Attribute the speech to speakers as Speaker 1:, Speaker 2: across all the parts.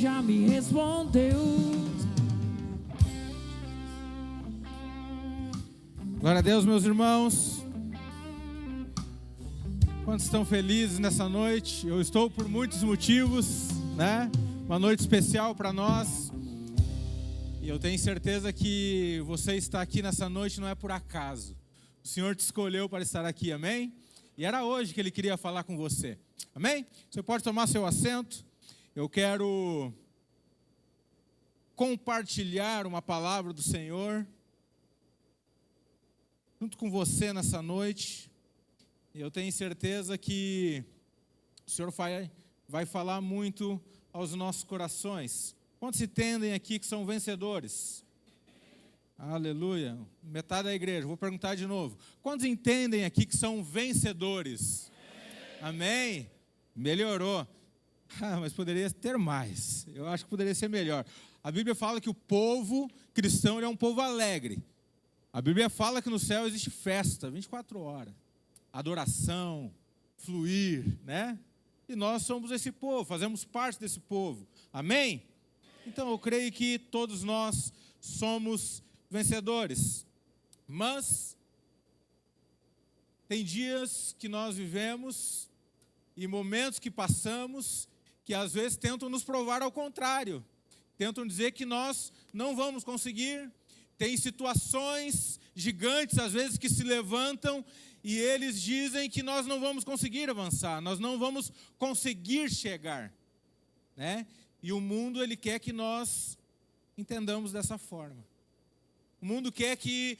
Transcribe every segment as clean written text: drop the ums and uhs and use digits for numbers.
Speaker 1: já me respondeu.
Speaker 2: Glória a Deus, meus irmãos. Quantos estão felizes nessa noite? Eu estou por muitos motivos, né? Uma noite especial para nós. E eu tenho certeza que você está aqui nessa noite não é por acaso. O Senhor te escolheu para estar aqui, amém? E era hoje que Ele queria falar com você, amém? Você pode tomar seu assento. Eu quero compartilhar uma palavra do Senhor junto com você nessa noite. E eu tenho certeza que o Senhor vai falar muito aos nossos corações. Quantos entendem aqui que são vencedores? Aleluia. Metade da igreja. Vou perguntar de novo. Quantos entendem aqui que são vencedores? Amém? Melhorou. Mas poderia ter mais. Eu acho que poderia ser melhor. A Bíblia fala que o povo cristão é um povo alegre. A Bíblia fala que no céu existe festa, 24 horas. Adoração, fluir, né? E nós somos esse povo, fazemos parte desse povo. Amém? Então eu creio que todos nós somos vencedores. Mas tem dias que nós vivemos e momentos que passamos que às vezes tentam nos provar ao contrário. Tentam dizer que nós não vamos conseguir. Tem situações gigantes, às vezes, que se levantam e eles dizem que nós não vamos conseguir avançar, nós não vamos conseguir chegar, né? E o mundo, ele quer que nós entendamos dessa forma. O mundo quer que,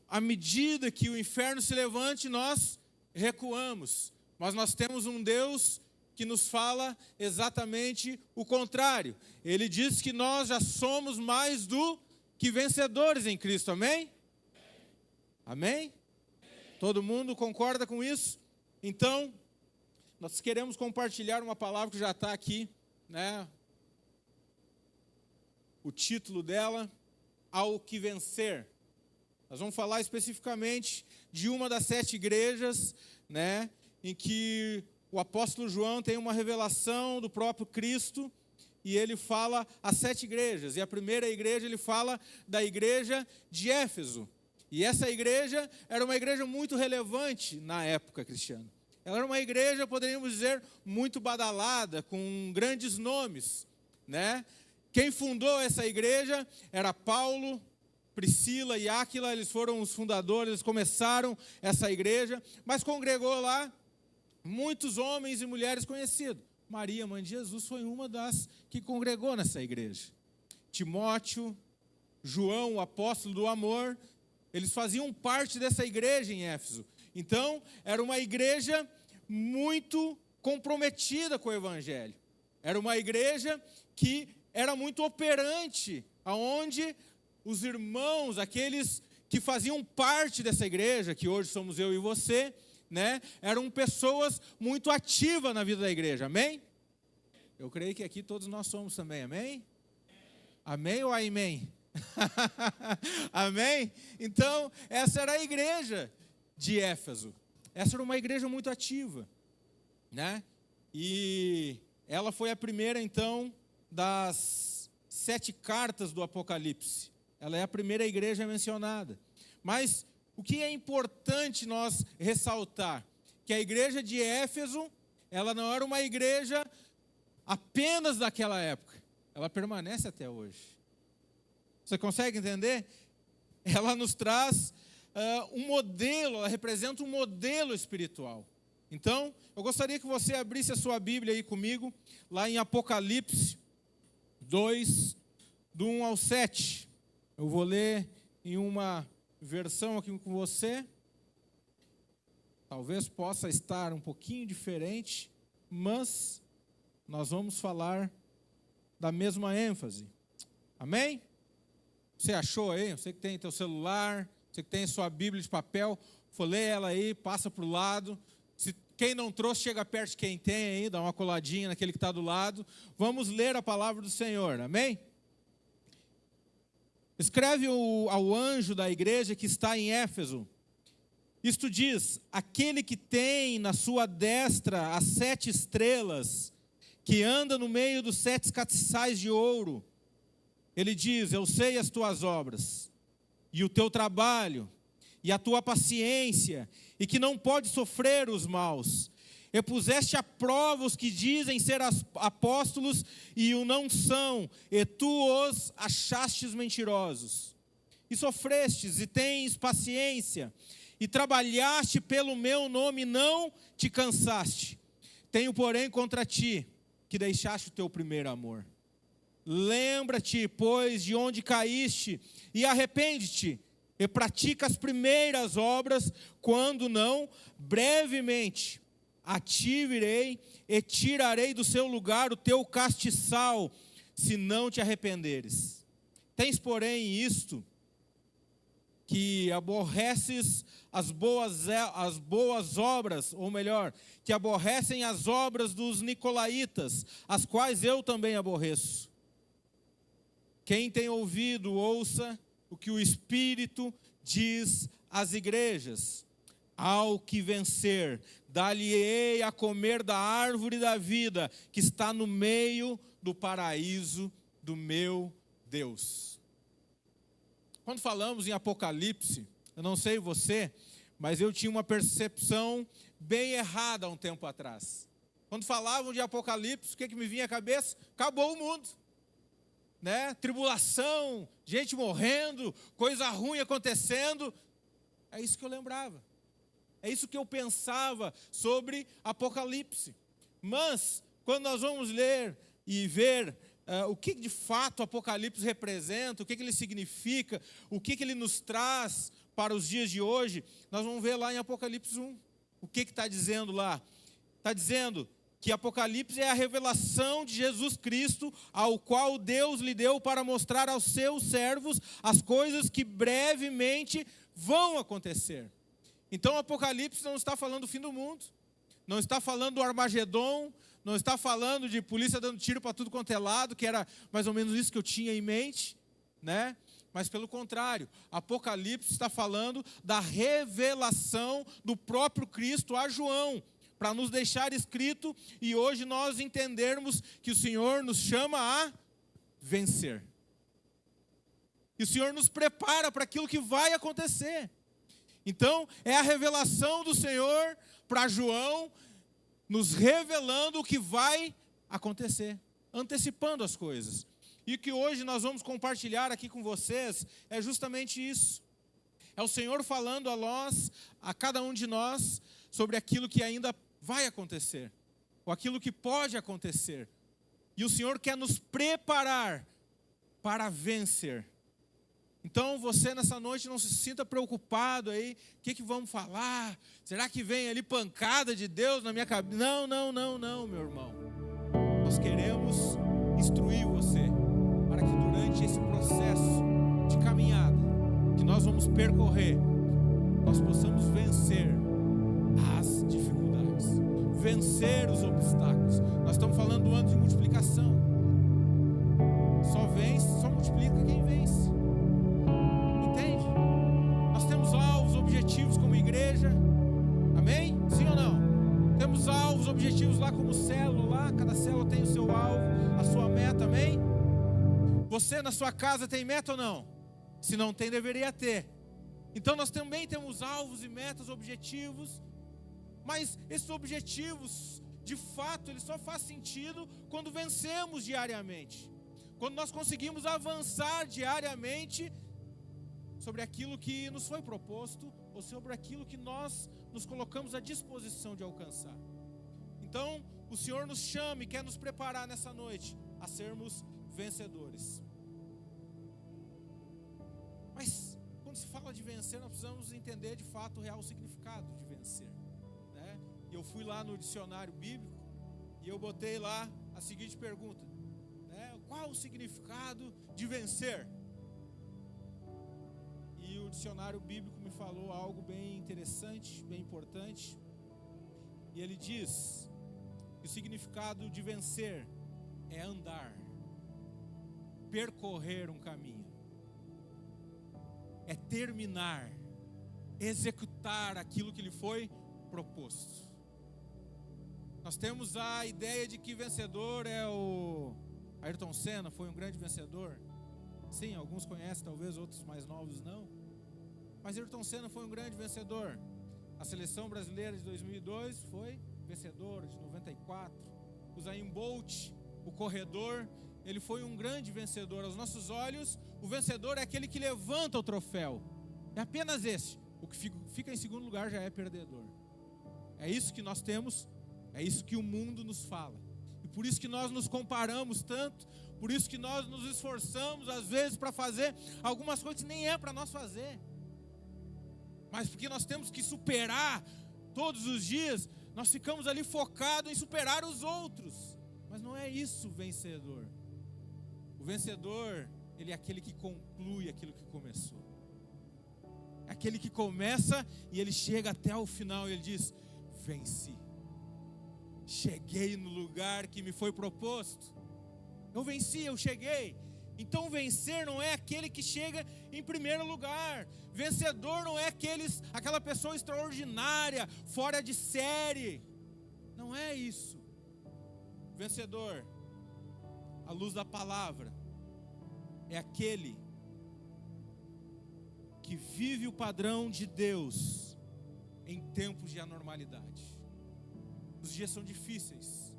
Speaker 2: à medida que o inferno se levante, nós recuamos. Mas nós temos um Deus que nos fala exatamente o contrário. Ele diz que nós já somos mais do que vencedores em Cristo, amém? Amém? Todo mundo concorda com isso? Então, nós queremos compartilhar uma palavra que já está aqui, né? O título dela, Ao que Vencer. Nós vamos falar especificamente de uma das 7 igrejas, né? Em que o apóstolo João tem uma revelação do próprio Cristo, e ele fala as 7 igrejas. E a primeira igreja, ele fala da igreja de Éfeso. E essa igreja era uma igreja muito relevante na época cristã. Ela era uma igreja, poderíamos dizer, muito badalada, com grandes nomes, né? Quem fundou essa igreja era Paulo, Priscila e Áquila. Eles foram os fundadores, eles começaram essa igreja, mas congregou lá muitos homens e mulheres conhecidos. Maria, mãe de Jesus, foi uma das que congregou nessa igreja. Timóteo, João, o apóstolo do amor, eles faziam parte dessa igreja em Éfeso. Então, era uma igreja muito comprometida com o evangelho. Era uma igreja que era muito operante, aonde os irmãos, aqueles que faziam parte dessa igreja, que hoje somos eu e você, né, eram pessoas muito ativas na vida da igreja, amém? Eu creio que aqui todos nós somos também, amém? Amém ou amém? Amém? Então, essa era a igreja de Éfeso. Essa era uma igreja muito ativa, né? E ela foi a primeira, então, das 7 cartas do Apocalipse. Ela é a primeira igreja mencionada. Mas o que é importante nós ressaltar? Que a igreja de Éfeso, ela não era uma igreja apenas daquela época. Ela permanece até hoje. Você consegue entender? Ela nos traz um modelo, ela representa um modelo espiritual. Então, eu gostaria que você abrisse a sua Bíblia aí comigo, lá em Apocalipse 2, do 1 ao 7. Eu vou ler em uma versão aqui com você. Talvez possa estar um pouquinho diferente, mas nós vamos falar da mesma ênfase. Amém? Você achou aí? Você que tem teu celular, você que tem sua Bíblia de papel, folheia ela aí, passa para o lado. Se quem não trouxe, chega perto de quem tem aí, dá uma coladinha naquele que está do lado. Vamos ler a palavra do Senhor, amém? Escreve ao anjo da igreja que está em Éfeso. Isto diz: aquele que tem na sua destra as 7 estrelas, que anda no meio dos 7 castiçais de ouro. Ele diz: eu sei as tuas obras, e o teu trabalho, e a tua paciência, e que não pode sofrer os maus. E puseste à prova os que dizem ser apóstolos e o não são, e tu os achastes mentirosos. E sofrestes, e tens paciência, e trabalhaste pelo meu nome, e não te cansaste. Tenho, porém, contra ti, que deixaste o teu primeiro amor. Lembra-te, pois, de onde caíste, e arrepende-te, e pratica as primeiras obras, quando não, brevemente, a ti virei, e tirarei do seu lugar o teu castiçal, se não te arrependeres. Tens, porém, isto, que aborreces as boas obras, ou melhor, que aborrecem as obras dos nicolaítas, as quais eu também aborreço. Quem tem ouvido, ouça o que o Espírito diz às igrejas. Ao que vencer, dar-lhe-ei a comer da árvore da vida, que está no meio do paraíso do meu Deus. Quando falamos em Apocalipse, eu não sei você, mas eu tinha uma percepção bem errada há um tempo atrás. Quando falavam de Apocalipse, o que me vinha à cabeça? Acabou o mundo, né? Tribulação, gente morrendo, coisa ruim acontecendo. É isso que eu lembrava. É isso que eu pensava sobre Apocalipse. Mas, quando nós vamos ler e ver o que de fato Apocalipse representa, o que ele significa, o que ele nos traz para os dias de hoje, nós vamos ver lá em Apocalipse 1. O que está dizendo lá? Está dizendo que Apocalipse é a revelação de Jesus Cristo, ao qual Deus lhe deu para mostrar aos seus servos as coisas que brevemente vão acontecer. Então, Apocalipse não está falando do fim do mundo, não está falando do Armagedon, não está falando de polícia dando tiro para tudo quanto é lado, que era mais ou menos isso que eu tinha em mente, né? Mas pelo contrário, Apocalipse está falando da revelação do próprio Cristo a João, para nos deixar escrito e hoje nós entendermos que o Senhor nos chama a vencer. E o Senhor nos prepara para aquilo que vai acontecer. Então, é a revelação do Senhor para João, nos revelando o que vai acontecer, antecipando as coisas. E o que hoje nós vamos compartilhar aqui com vocês é justamente isso. É o Senhor falando a nós, a cada um de nós, sobre aquilo que ainda vai acontecer, ou aquilo que pode acontecer. E o Senhor quer nos preparar para vencer. Então você nessa noite não se sinta preocupado aí, o que vamos falar? Será que vem ali pancada de Deus na minha cabeça? Não, meu irmão. Nós queremos instruir você para que durante esse processo de caminhada que nós vamos percorrer, nós possamos vencer as dificuldades, vencer os obstáculos. Nós estamos falando do ano de multiplicação. Só vence, só multiplica quem vence. Entende? Nós temos alvos, objetivos como igreja. Amém? Sim ou não? Temos alvos, objetivos lá como célula lá. Cada célula tem o seu alvo, a sua meta. Amém? Você na sua casa tem meta ou não? Se não tem, deveria ter. Então nós também temos alvos e metas, objetivos. Mas esses objetivos, de fato, eles só fazem sentido quando vencemos diariamente. Quando nós conseguimos avançar diariamente sobre aquilo que nos foi proposto, ou sobre aquilo que nós nos colocamos à disposição de alcançar. Então, o Senhor nos chama e quer nos preparar nessa noite a sermos vencedores. Mas, quando se fala de vencer, nós precisamos entender de fato o real significado de vencer, né? E eu fui lá no dicionário bíblico e eu botei lá a seguinte pergunta, né? Qual o significado de vencer? E o dicionário bíblico me falou algo bem interessante, bem importante. E ele diz que o significado de vencer é andar, percorrer um caminho, é terminar, executar aquilo que lhe foi proposto. Nós temos a ideia de que vencedor é o Ayrton Senna, foi um grande vencedor. Sim, alguns conhecem, talvez outros mais novos não. Mas Ayrton Senna foi um grande vencedor. A seleção brasileira de 2002 foi vencedora, de 94. O Usain Bolt, o corredor, ele foi um grande vencedor. Aos nossos olhos, o vencedor é aquele que levanta o troféu. É apenas esse. O que fica em segundo lugar já é perdedor. É isso que nós temos, é isso que o mundo nos fala. E por isso que nós nos comparamos tanto, por isso que nós nos esforçamos às vezes para fazer algumas coisas que nem é para nós fazer. Mas porque nós temos que superar todos os dias, nós ficamos ali focados em superar os outros. Mas não é isso o vencedor. O vencedor, ele é aquele que conclui aquilo que começou. É aquele que começa e ele chega até o final e ele diz: venci. Cheguei no lugar que me foi proposto. Eu venci, eu cheguei. Então vencer não é aquele que chega em primeiro lugar. Vencedor não é aquela pessoa extraordinária, fora de série. Não é isso. Vencedor, à luz da palavra, é aquele que vive o padrão de Deus em tempos de anormalidade. Os dias são difíceis,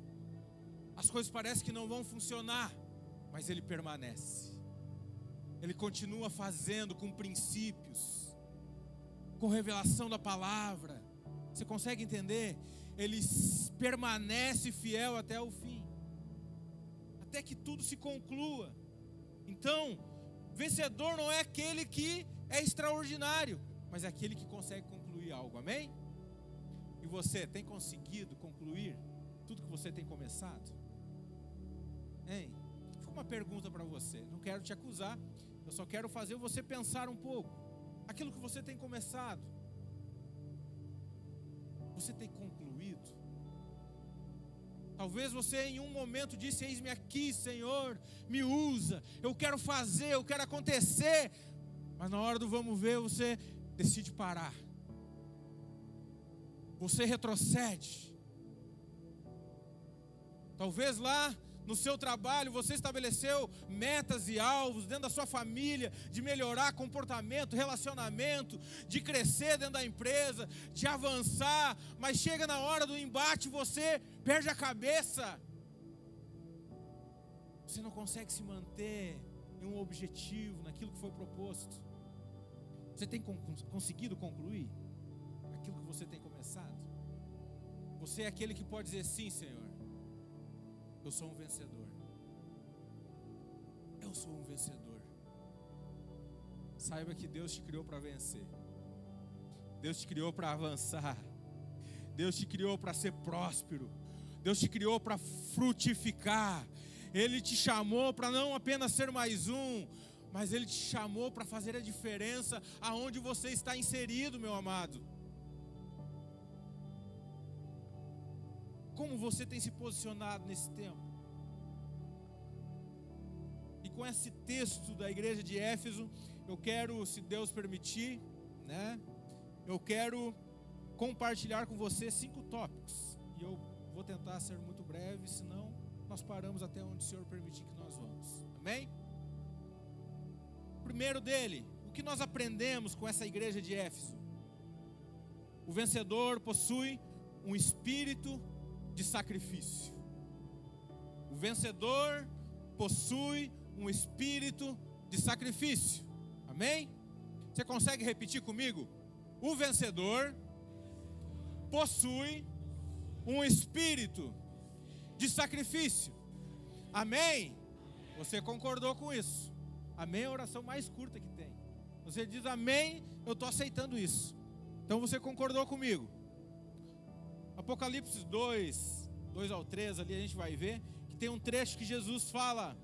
Speaker 2: as coisas parecem que não vão funcionar, mas ele permanece. Ele continua fazendo com princípios, com revelação da palavra. Você consegue entender? Ele permanece fiel até o fim, até que tudo se conclua. Então, vencedor não é aquele que é extraordinário, mas é aquele que consegue concluir algo, amém? E você tem conseguido concluir tudo que você tem começado? Hein? Fica uma pergunta para você, não quero te acusar, eu só quero fazer você pensar um pouco. Aquilo que você tem começado, você tem concluído? Talvez você em um momento disse: eis-me aqui, Senhor, me usa, eu quero fazer, eu quero acontecer. Mas na hora do vamos ver, você decide parar. Você retrocede. Talvez lá no seu trabalho você estabeleceu metas e alvos dentro da sua família, de melhorar comportamento, relacionamento, de crescer dentro da empresa, de avançar, mas chega na hora do embate, você perde a cabeça. Você não consegue se manter em um objetivo, naquilo que foi proposto. Você tem conseguido concluir aquilo que você tem começado? Você é aquele que pode dizer: sim, Senhor, eu sou um vencedor. Eu sou um vencedor. Saiba que Deus te criou para vencer. Deus te criou para avançar. Deus te criou para ser próspero. Deus te criou para frutificar. Ele te chamou para não apenas ser mais um, mas Ele te chamou para fazer a diferença aonde você está inserido, meu amado. Como você tem se posicionado nesse tempo? E com esse texto da igreja de Éfeso, eu quero, se Deus permitir, eu quero compartilhar com você 5 tópicos. E eu vou tentar ser muito breve, senão nós paramos até onde o Senhor permitir que nós vamos. Amém? O primeiro dele, o que nós aprendemos com essa igreja de Éfeso? O vencedor possui um espírito de sacrifício. O vencedor possui um espírito de sacrifício. Amém? Você consegue repetir comigo? O vencedor possui um espírito de sacrifício. Amém? Você concordou com isso? Amém é a oração mais curta que tem. Você diz amém, eu estou aceitando isso. Então você concordou comigo. Apocalipse 2 ao 3, ali a gente vai ver que tem um trecho que Jesus fala: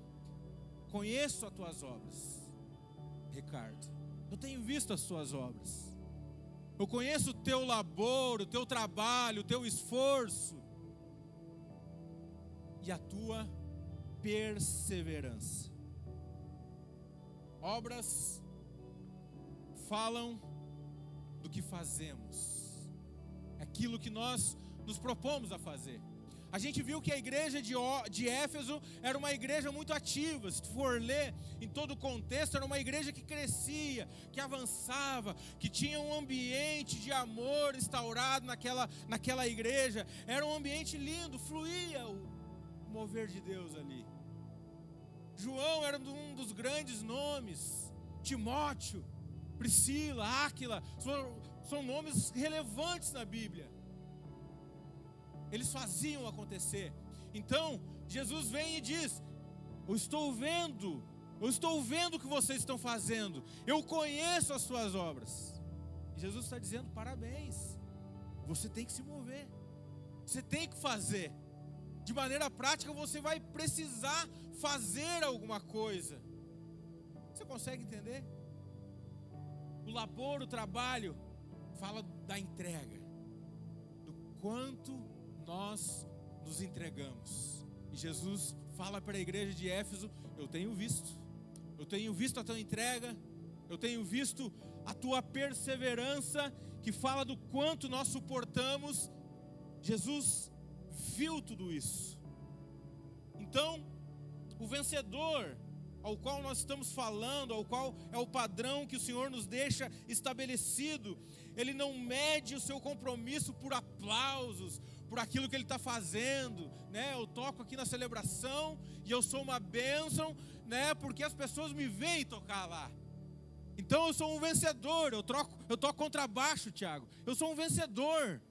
Speaker 2: conheço as tuas obras, Ricardo. Eu tenho visto as tuas obras. Eu conheço o teu labor, o teu trabalho, o teu esforço e a tua perseverança. Obras falam do que fazemos, aquilo que nós nos propomos a fazer. A gente viu que a igreja de Éfeso era uma igreja muito ativa. Se tu for ler em todo o contexto, era uma igreja que crescia, que avançava, que tinha um ambiente de amor instaurado naquela igreja. Era um ambiente lindo, fluía o mover de Deus ali. João era um dos grandes nomes. Timóteo, Priscila, Áquila, são nomes relevantes na Bíblia. Eles faziam acontecer. Então, Jesus vem e diz: eu estou vendo o que vocês estão fazendo, eu conheço as suas obras. E Jesus está dizendo: parabéns, você tem que se mover, você tem que fazer. De maneira prática, você vai precisar fazer alguma coisa. Você consegue entender? O labor, o trabalho, fala da entrega, do quanto nós nos entregamos. E Jesus fala para a igreja de Éfeso: eu tenho visto a tua entrega, eu tenho visto a tua perseverança, que fala do quanto nós suportamos. Jesus viu tudo isso. Então, o vencedor ao qual nós estamos falando, ao qual é o padrão que o Senhor nos deixa estabelecido, ele não mede o seu compromisso por aplausos, por aquilo que ele está fazendo, né? Eu toco aqui na celebração e eu sou uma bênção, né? Porque as pessoas me veem tocar lá. Então eu sou um vencedor. Eu toco contrabaixo, Tiago. Eu sou um vencedor.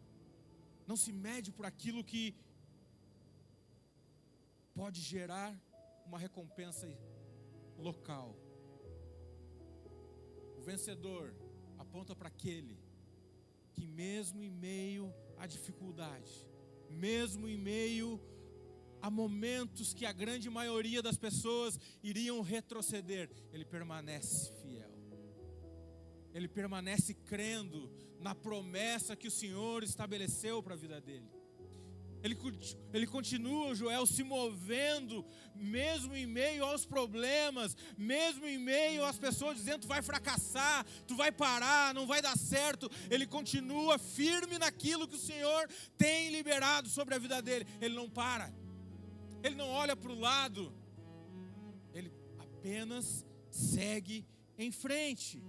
Speaker 2: Não se mede por aquilo que pode gerar uma recompensa local. O vencedor aponta para aquele que, mesmo em meio à dificuldade, mesmo em meio a momentos que a grande maioria das pessoas iriam retroceder, ele permanece fiel. Ele permanece crendo na promessa que o Senhor estabeleceu para a vida dele. Ele continua, Joel, se movendo, mesmo em meio aos problemas, mesmo em meio às pessoas dizendo: tu vai fracassar, tu vai parar, não vai dar certo. Ele continua firme naquilo que o Senhor tem liberado sobre a vida dele. Ele não para, ele não olha para o lado, ele apenas segue em frente.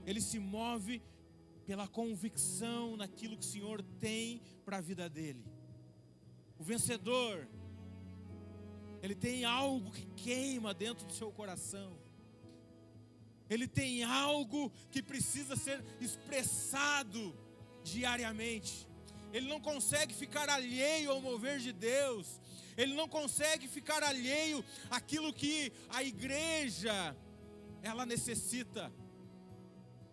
Speaker 2: Ele se move pela convicção naquilo que o Senhor tem para a vida dele. O vencedor, ele tem algo que queima dentro do seu coração. Ele tem algo que precisa ser expressado diariamente. Ele não consegue ficar alheio ao mover de Deus. Ele não consegue ficar alheio àquilo que a igreja, ela necessita.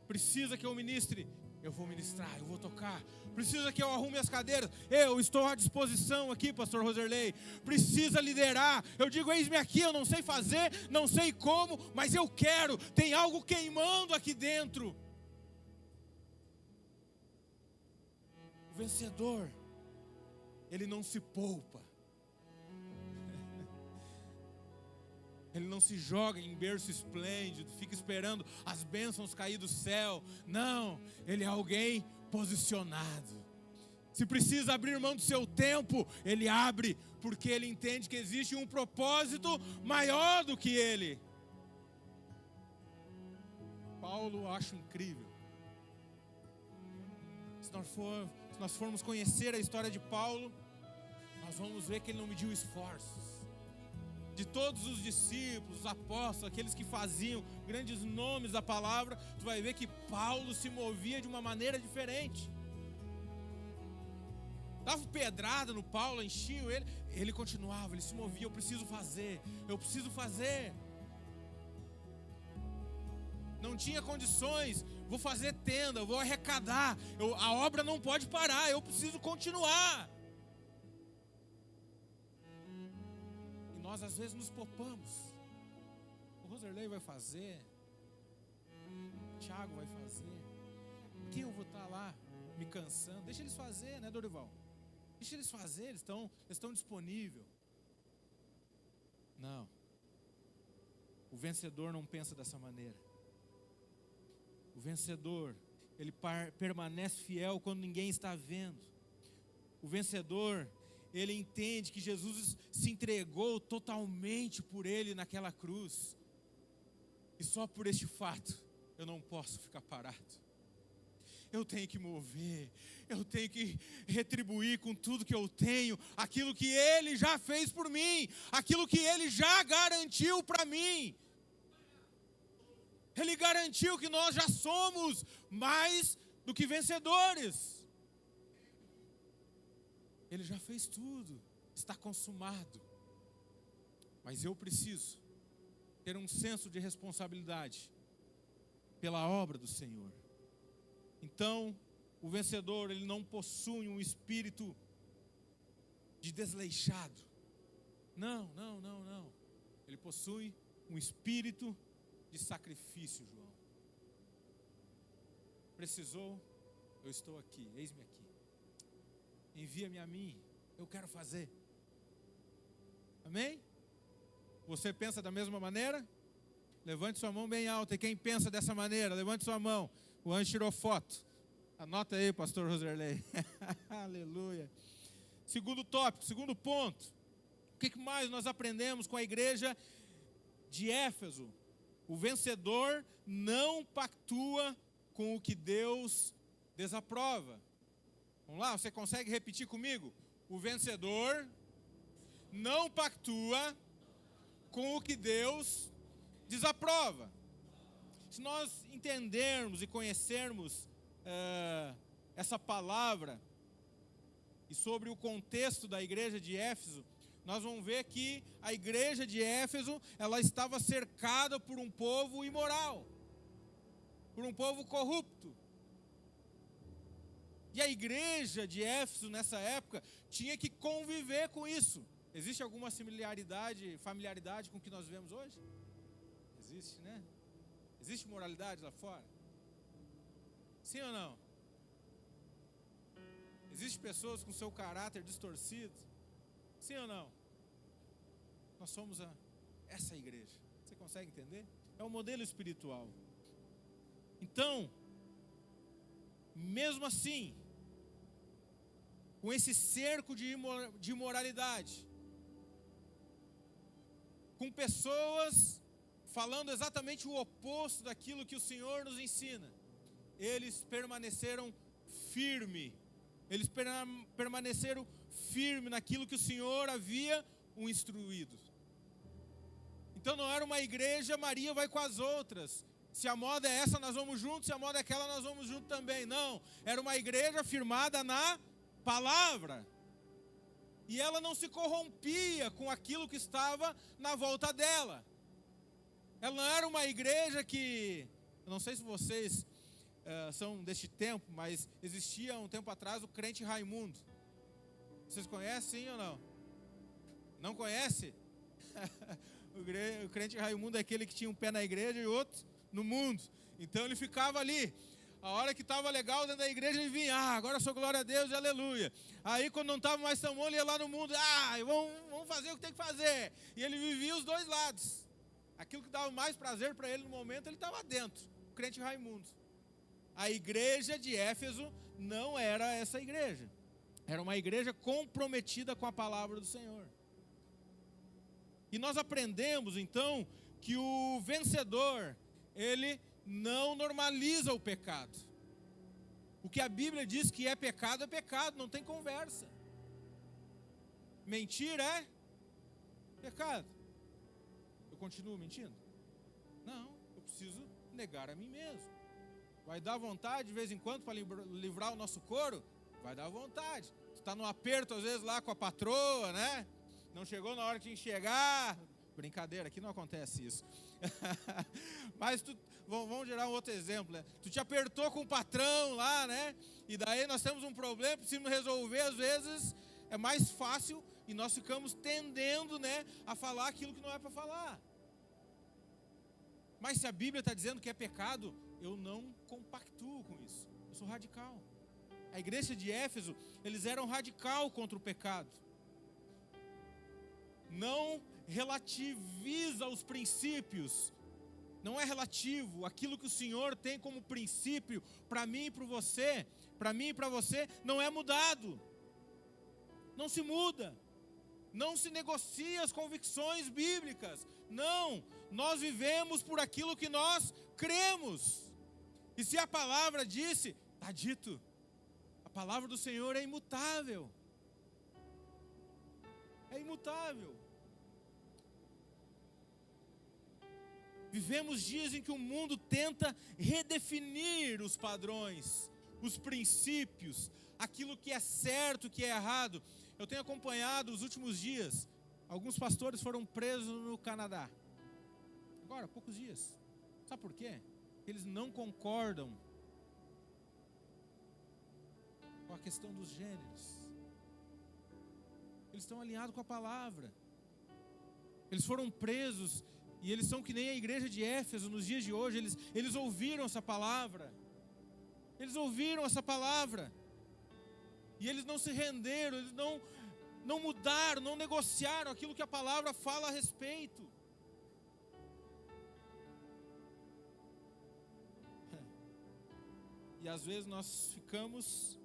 Speaker 2: Precisa que eu ministre, eu vou ministrar, eu vou tocar. Precisa que eu arrume as cadeiras, eu estou à disposição aqui, pastor Roserley. Precisa liderar, eu digo: eis-me aqui, eu não sei fazer, não sei como, mas eu quero. Tem algo queimando aqui dentro. O vencedor, ele não se poupa. Ele não se joga em berço esplêndido, fica esperando as bênçãos cair do céu. Não, ele é alguém posicionado. Se precisa abrir mão do seu tempo, ele abre, porque ele entende que existe um propósito maior do que ele. Paulo, eu acho incrível. Se nós formos conhecer a história de Paulo, nós vamos ver que ele não mediu esforços. De todos os discípulos, os apóstolos, aqueles que faziam grandes nomes da palavra, tu vai ver que Paulo se movia de uma maneira diferente. Dava pedrada no Paulo, enchiam ele continuava, ele se movia: eu preciso fazer. Não tinha condições, vou fazer tenda, vou arrecadar, a obra não pode parar, eu preciso continuar. Nós às vezes nos poupamos. O Roserley vai fazer, o Thiago vai fazer, porque eu vou estar lá me cansando? Deixa eles fazer, né, Dorival? Deixa eles fazer, eles estão disponíveis. Não. O vencedor não pensa dessa maneira. O vencedor, ele permanece fiel quando ninguém está vendo. O vencedor, ele entende que Jesus se entregou totalmente por ele naquela cruz. E só por este fato, eu não posso ficar parado. Eu tenho que mover, eu tenho que retribuir com tudo que eu tenho, aquilo que Ele já fez por mim, aquilo que Ele já garantiu para mim. Ele garantiu que nós já somos mais do que vencedores. Ele já fez tudo, está consumado. Mas eu preciso ter um senso de responsabilidade pela obra do Senhor. Então, o vencedor, ele não possui um espírito de desleixado. Não. Ele possui um espírito de sacrifício, João. Precisou, eu estou aqui, eis-me aqui. Envia-me a mim, eu quero fazer. Amém? Você pensa da mesma maneira? Levante sua mão bem alta. E quem pensa dessa maneira, levante sua mão. O anjo tirou foto. Anota aí, pastor Roserley. Aleluia. Segundo tópico, segundo ponto. O que mais nós aprendemos com a igreja de Éfeso? O vencedor não pactua com o que Deus desaprova. Vamos lá, você consegue repetir comigo? O vencedor não pactua com o que Deus desaprova. Se nós entendermos e conhecermos essa palavra e sobre o contexto da igreja de Éfeso, nós vamos ver que a igreja de Éfeso, ela estava cercada por um povo imoral, por um povo corrupto. E a igreja de Éfeso nessa época tinha que conviver com isso. Existe alguma familiaridade com o que nós vemos hoje? Existe, né? Existe moralidade lá fora? Sim ou não? Existem pessoas com seu caráter distorcido? Sim ou não? Nós somos essa igreja. Você consegue entender? É um modelo espiritual. Então, mesmo assim, com esse cerco de imoralidade, com pessoas falando exatamente o oposto daquilo que o Senhor nos ensina, eles permaneceram firmes. Eles permaneceram firmes naquilo que o Senhor havia o instruído. Então não era uma igreja, Maria vai com as outras. Se a moda é essa, nós vamos juntos. Se a moda é aquela, nós vamos juntos também. Não, era uma igreja firmada na palavra. E ela não se corrompia com aquilo que estava na volta dela. Ela não era uma igreja que, eu não sei se vocês são deste tempo, mas existia um tempo atrás o crente Raimundo. Vocês conhecem ou não? Não conhece? O crente Raimundo é aquele que tinha um pé na igreja e outro no mundo. Então ele ficava ali. A hora que estava legal dentro da igreja, ele vinha, agora eu sou glória a Deus e aleluia. Aí quando não estava mais tão bom, ele ia lá no mundo, vamos fazer o que tem que fazer. E ele vivia os dois lados. Aquilo que dava mais prazer para ele no momento, ele estava dentro. O crente Raimundo. A igreja de Éfeso não era essa igreja. Era uma igreja comprometida com a palavra do Senhor. E nós aprendemos então que o vencedor, ele não normaliza o pecado. O que a Bíblia diz que é pecado, não tem conversa. Mentir é pecado. Eu continuo mentindo? Não, eu preciso negar a mim mesmo. Vai dar vontade de vez em quando para livrar o nosso couro? Vai dar vontade. Tu está no aperto às vezes lá com a patroa, né? Não chegou na hora que tinha que chegar. Brincadeira, aqui não acontece isso. Mas vamos gerar um outro exemplo, né? Tu te apertou com o patrão lá, né? E daí nós temos um problema, precisamos resolver. Às vezes é mais fácil e nós ficamos tendendo, né, a falar aquilo que não é para falar. Mas se a Bíblia está dizendo que é pecado, eu não compactuo com isso. Eu sou radical. A igreja de Éfeso, eles eram radical contra o pecado. Não relativiza os princípios. Não é relativo. Aquilo que o Senhor tem como princípio para mim e para você, não é mudado. não se muda, não se negocia as convicções bíblicas. Não, nós vivemos por aquilo que nós cremos. E se a palavra disse, está dito. A palavra do Senhor é imutável. É imutável. Vivemos dias em que o mundo tenta redefinir os padrões, os princípios, aquilo que é certo, que é errado. Eu tenho acompanhado os últimos dias, alguns pastores foram presos no Canadá. Agora, há poucos dias. Sabe por quê? Eles não concordam com a questão dos gêneros. Eles estão alinhados com a palavra. Eles foram presos e eles são que nem a igreja de Éfeso nos dias de hoje. Eles ouviram essa palavra. Eles ouviram essa palavra. E eles não se renderam, eles não mudaram, não negociaram aquilo que a palavra fala a respeito. E às vezes nós ficamos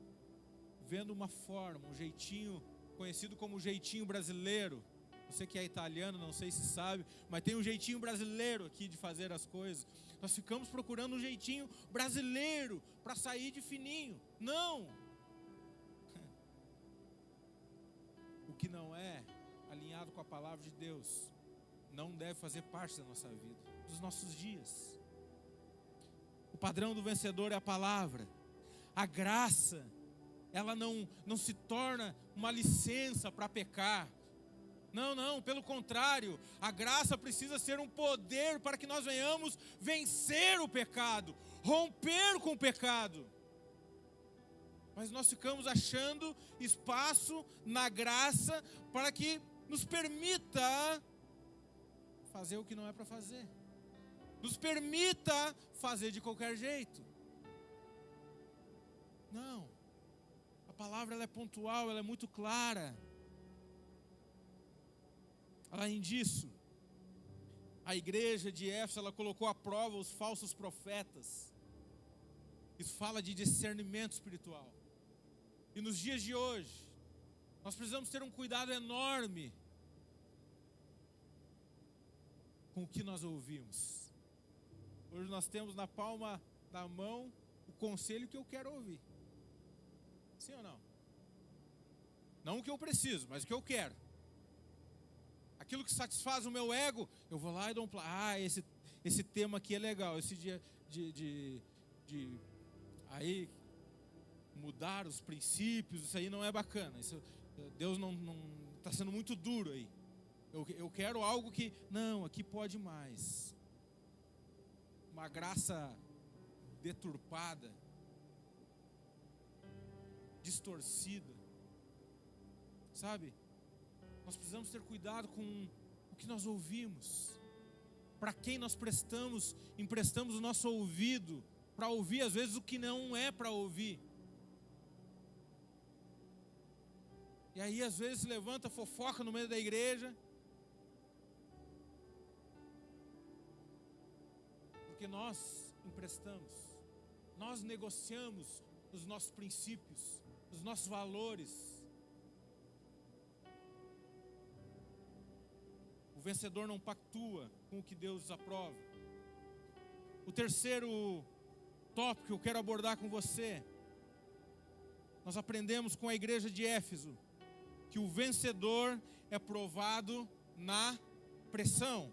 Speaker 2: vendo uma forma, um jeitinho, conhecido como jeitinho brasileiro. Você que é italiano, não sei se sabe, mas tem um jeitinho brasileiro aqui de fazer as coisas. Nós ficamos procurando um jeitinho brasileiro para sair de fininho. Não! O que não é alinhado com a palavra de Deus não deve fazer parte da nossa vida, dos nossos dias. O padrão do vencedor é a palavra. A graça, ela não se torna uma licença para pecar. Não, pelo contrário, a graça precisa ser um poder para que nós venhamos vencer o pecado, romper com o pecado. Mas nós ficamos achando espaço na graça para que nos permita fazer o que não é para fazer. Nos permita fazer de qualquer jeito. Não. A palavra ela é pontual, ela é muito clara. Além disso, a igreja de Éfeso, ela colocou à prova os falsos profetas. Isso fala de discernimento espiritual. E nos dias de hoje, nós precisamos ter um cuidado enorme com o que nós ouvimos. Hoje nós temos na palma da mão o conselho que eu quero ouvir. Sim ou não? Não o que eu preciso, mas o que eu quero. Aquilo que satisfaz o meu ego, eu vou lá e dou um plano. Esse tema aqui é legal. Esse dia de aí mudar os princípios, isso aí não é bacana. Isso, Deus não está sendo muito duro aí. Eu quero algo que, não, aqui pode mais. Uma graça deturpada, distorcida, sabe? Nós precisamos ter cuidado com o que nós ouvimos, para quem nós emprestamos o nosso ouvido, para ouvir às vezes o que não é para ouvir. E aí às vezes levanta fofoca no meio da igreja, porque nós emprestamos, nós negociamos os nossos princípios, os nossos valores. O vencedor não pactua com o que Deus desaprova. O terceiro tópico que eu quero abordar com você, nós aprendemos com a igreja de Éfeso que o vencedor é provado na pressão.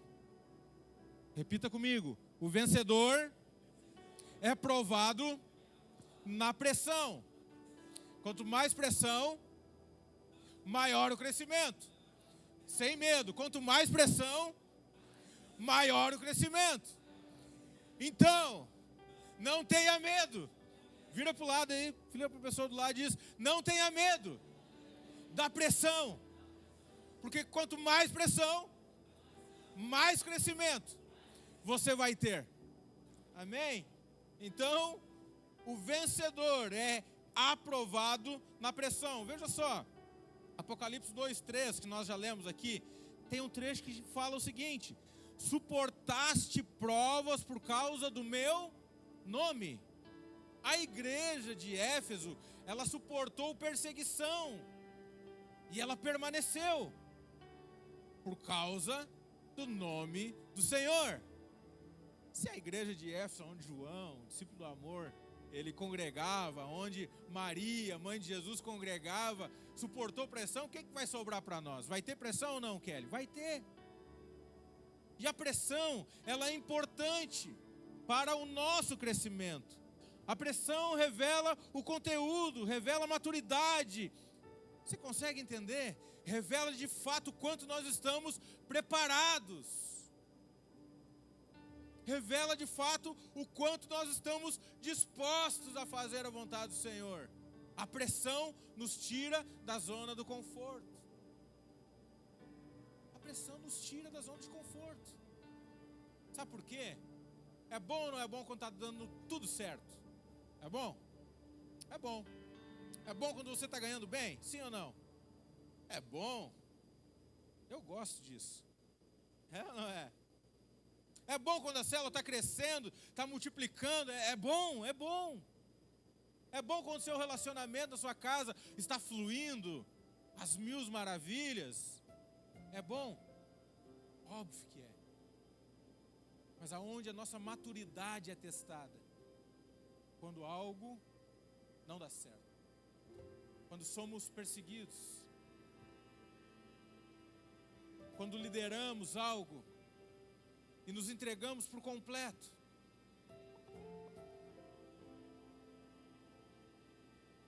Speaker 2: Repita comigo: o vencedor é provado na pressão. Quanto mais pressão, maior o crescimento. Sem medo, quanto mais pressão, maior o crescimento. Então, não tenha medo. Vira para o lado aí, vira para a pessoa do lado e diz: não tenha medo da pressão. Porque quanto mais pressão, mais crescimento você vai ter. Amém? Então, o vencedor é aprovado na pressão. Veja só, Apocalipse 2:3, que nós já lemos aqui, tem um trecho que fala o seguinte: suportaste provas por causa do meu nome. A igreja de Éfeso, ela suportou perseguição. E ela permaneceu por causa do nome do Senhor. Se a igreja de Éfeso, onde João, discípulo do amor, ele congregava, onde Maria, mãe de Jesus, congregava, suportou pressão, o que vai sobrar para nós? Vai ter pressão ou não, Kelly? Vai ter. E a pressão, ela é importante para o nosso crescimento. A pressão revela o conteúdo, revela a maturidade. Você consegue entender? Revela de fato o quanto nós estamos preparados. Revela de fato o quanto nós estamos dispostos a fazer a vontade do Senhor. A pressão nos tira da zona do conforto. A pressão nos tira da zona de conforto. Sabe por quê? É bom ou não é bom quando está dando tudo certo? É bom? É bom. É bom quando você está ganhando bem? Sim ou não? É bom. Eu gosto disso. É ou não é? É bom quando a célula está crescendo, está multiplicando. É bom, é bom. É bom quando o seu relacionamento na sua casa está fluindo às mil maravilhas. É bom. Óbvio que é. Mas aonde a nossa maturidade é testada? Quando algo não dá certo. Quando somos perseguidos. Quando lideramos algo e nos entregamos por completo.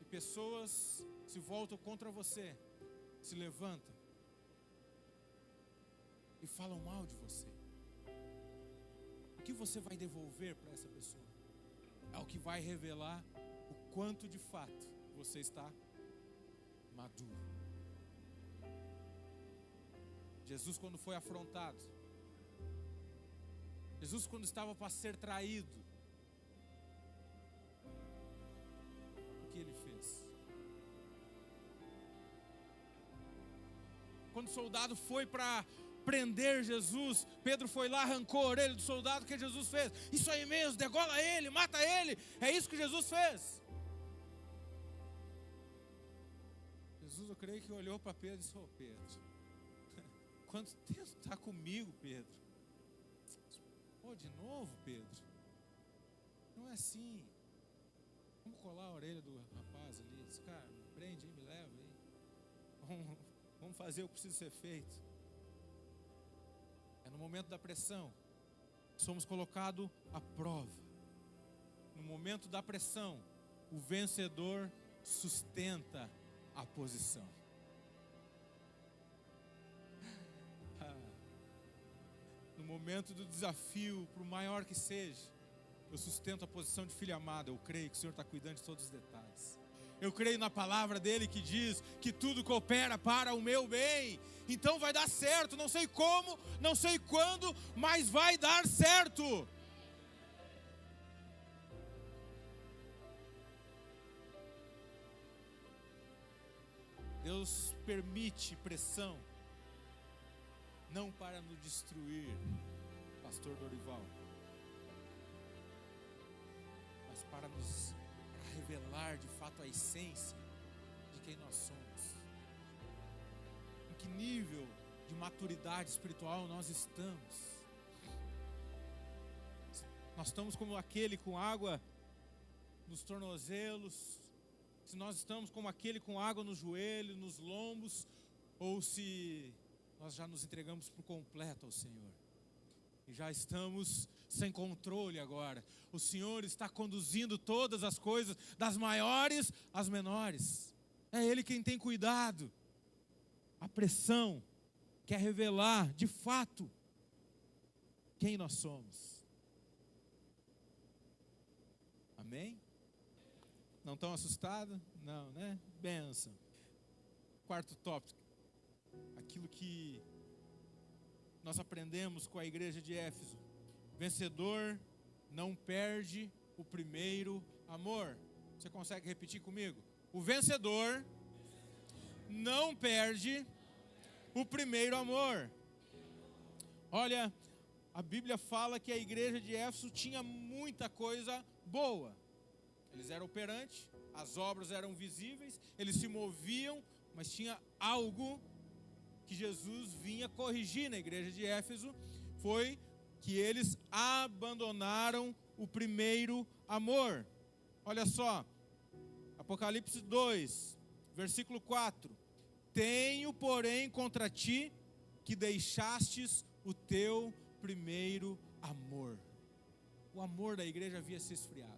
Speaker 2: E pessoas se voltam contra você, se levantam e falam mal de você. O que você vai devolver para essa pessoa? É o que vai revelar o quanto de fato você está maduro. Jesus, quando foi afrontado, Jesus, quando estava para ser traído, o que ele fez? Quando o soldado foi para prender Jesus, Pedro foi lá, arrancou a orelha do soldado. O que Jesus fez? Isso aí mesmo, degola ele, mata ele. É isso que Jesus fez. Jesus, eu creio que olhou para Pedro e disse: ô Pedro, quanto tempo está comigo, Pedro? Pô, de novo, Pedro? Não é assim. Vamos colar a orelha do rapaz ali. Diz: cara, me prende aí, me leva aí. Vamos fazer o que precisa ser feito. É no momento da pressão somos colocados à prova. No momento da pressão, o vencedor sustenta a posição. No momento do desafio, por maior que seja, eu sustento a posição de filho amado. Eu creio que o Senhor está cuidando de todos os detalhes. Eu creio na palavra dele que diz que tudo coopera para o meu bem. Então vai dar certo, não sei como, não sei quando, mas vai dar certo. Deus permite pressão, não para nos destruir, pastor Dorival, mas para revelar de fato a essência de quem nós somos. Em que nível de maturidade espiritual nós estamos? Nós estamos como aquele com água nos tornozelos, se nós estamos como aquele com água no joelho, nos lombos, ou se nós já nos entregamos por completo ao Senhor e já estamos sem controle agora. O Senhor está conduzindo todas as coisas, das maiores às menores. É Ele quem tem cuidado. A pressão quer revelar de fato quem nós somos. Amém? Não estão assustados? Não, né? Bênção. Quarto tópico. Aquilo que nós aprendemos com a igreja de Éfeso. Vencedor não perde o primeiro amor. Você consegue repetir comigo? O vencedor não perde o primeiro amor. Olha, a Bíblia fala que a igreja de Éfeso tinha muita coisa boa. Eles eram operantes, as obras eram visíveis, eles se moviam mas tinha algo que Jesus vinha corrigir na igreja de Éfeso, foi que eles abandonaram o primeiro amor. Olha só, Apocalipse 2, versículo 4. Tenho, porém, contra ti que deixastes o teu primeiro amor. O amor da igreja havia se esfriado.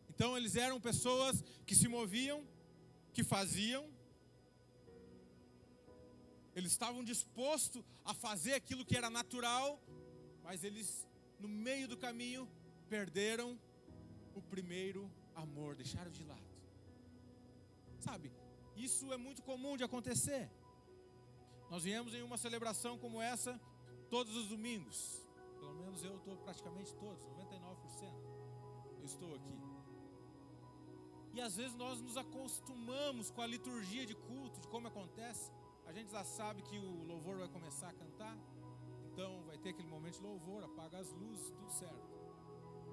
Speaker 2: Então eles eram pessoas que se moviam, que faziam, eles estavam dispostos a fazer aquilo que era natural, mas eles, no meio do caminho, perderam o primeiro amor, deixaram de lado. Sabe, isso é muito comum de acontecer. Nós viemos em uma celebração como essa todos os domingos. Pelo menos eu estou praticamente todos, 99%. Eu estou aqui. E às vezes nós nos acostumamos com a liturgia de culto, de como acontece. A gente já sabe que o louvor vai começar a cantar, então vai ter aquele momento de louvor, apaga as luzes, tudo certo.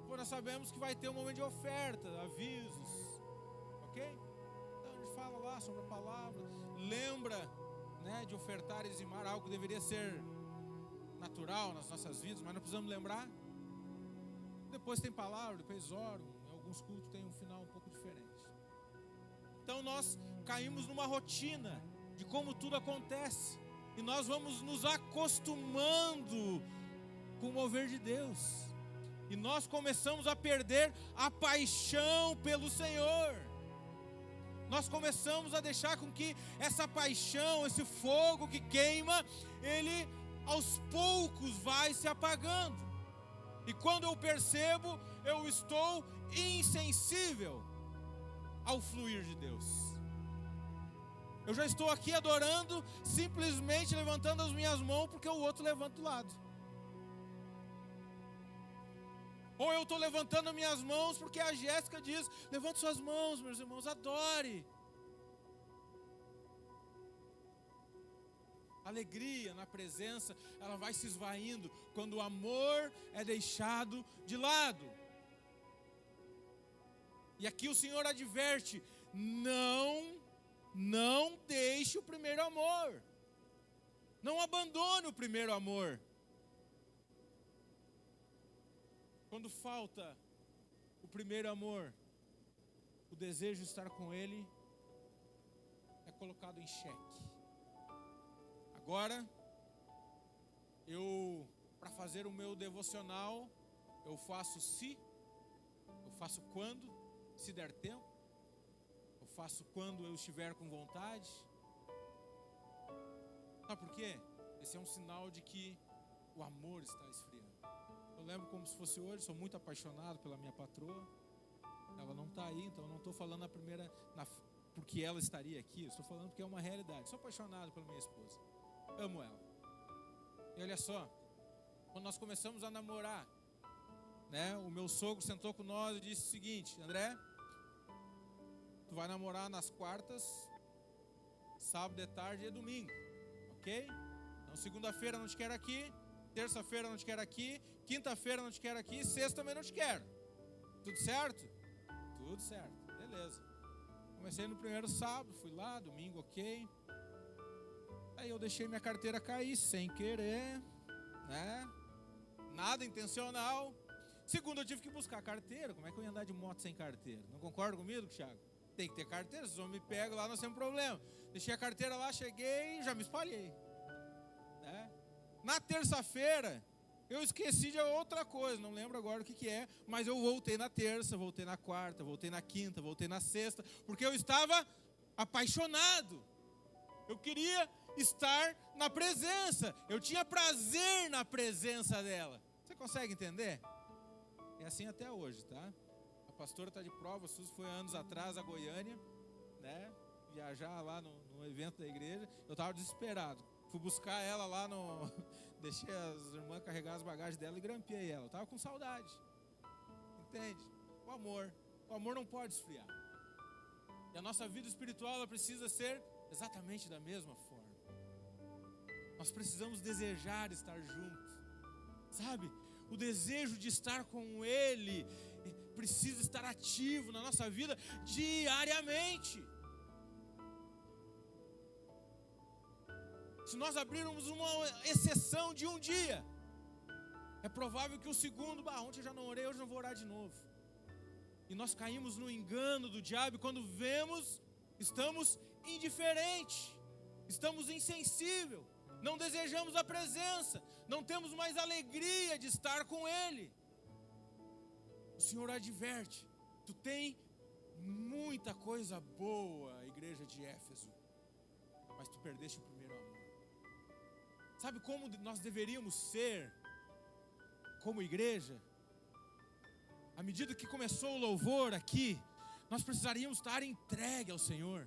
Speaker 2: Depois nós sabemos que vai ter um momento de oferta, avisos, ok? Então a gente fala lá sobre a palavra, lembra, né, de ofertar e dizimar, algo que deveria ser natural nas nossas vidas, mas não precisamos lembrar. Depois tem palavra, depois oram, em alguns cultos tem um final um pouco diferente. Então nós caímos numa rotina de como tudo acontece, e nós vamos nos acostumando com o mover de Deus, e nós começamos a perder a paixão pelo Senhor. Nós começamos a deixar com que essa paixão, esse fogo que queima, ele aos poucos vai se apagando, e quando eu percebo, eu estou insensível ao fluir de Deus. Eu já estou aqui adorando, simplesmente levantando as minhas mãos, porque o outro levanta do lado. Ou eu estou levantando as minhas mãos, porque a Jéssica diz, levante suas mãos, meus irmãos, adore. Alegria na presença, ela vai se esvaindo, quando o amor é deixado de lado. E aqui o Senhor adverte, não deixe o primeiro amor. Não abandone o primeiro amor. Quando falta o primeiro amor, o desejo de estar com Ele é colocado em xeque. Agora, para fazer o meu devocional, eu faço eu faço quando, se der tempo. Faço quando eu estiver com vontade. Sabe por quê? Esse é um sinal de que o amor está esfriando. Eu lembro como se fosse hoje, sou muito apaixonado pela minha patroa. Ela não está aí, então eu não estou falando porque ela estaria aqui. Eu estou falando porque é uma realidade. Sou apaixonado pela minha esposa. Amo ela. E olha só, quando nós começamos a namorar, né, o meu sogro sentou com nós e disse o seguinte: André, tu vai namorar nas quartas, sábado de tarde e domingo, ok? Então segunda-feira não te quero aqui, terça-feira não te quero aqui, quinta-feira não te quero aqui, sexta também não te quero. Tudo certo? Tudo certo, beleza. Comecei no primeiro sábado, fui lá, domingo ok. Aí eu deixei minha carteira cair sem querer, né? Nada intencional. Segundo, eu tive que buscar a carteira. Como é que eu ia andar de moto sem carteira? Não concorda comigo, Thiago? Tem que ter carteira, se vocês me pegam lá, nós temos problema. Deixei a carteira lá, cheguei e já me espalhei, né? Na terça-feira, eu esqueci de outra coisa, não lembro agora o que é, mas eu voltei na terça, voltei na quarta, voltei na quinta, voltei na sexta, porque eu estava apaixonado. Eu queria estar na presença, eu tinha prazer na presença dela. Você consegue entender? É assim até hoje, tá? A pastora está de prova, a Suzy foi anos atrás a Goiânia, né? Viajar lá no evento da igreja. Eu estava desesperado. Fui buscar ela lá deixei as irmãs carregar as bagagens dela e grampeei ela. Eu estava com saudade. Entende? O amor não pode esfriar. E a nossa vida espiritual, ela precisa ser exatamente da mesma forma. Nós precisamos desejar estar juntos, sabe? O desejo de estar com Ele precisa estar ativo na nossa vida diariamente. Se nós abrirmos uma exceção de um dia, é provável que o segundo, ontem eu já não orei, hoje não vou orar de novo. E nós caímos no engano do diabo, e quando vemos, estamos indiferentes, estamos insensíveis, não desejamos a presença, não temos mais alegria de estar com Ele. O Senhor adverte: tu tem muita coisa boa, igreja de Éfeso, mas tu perdeste o primeiro amor. Sabe como nós deveríamos ser como igreja? À medida que começou o louvor aqui, nós precisaríamos estar entregue ao Senhor,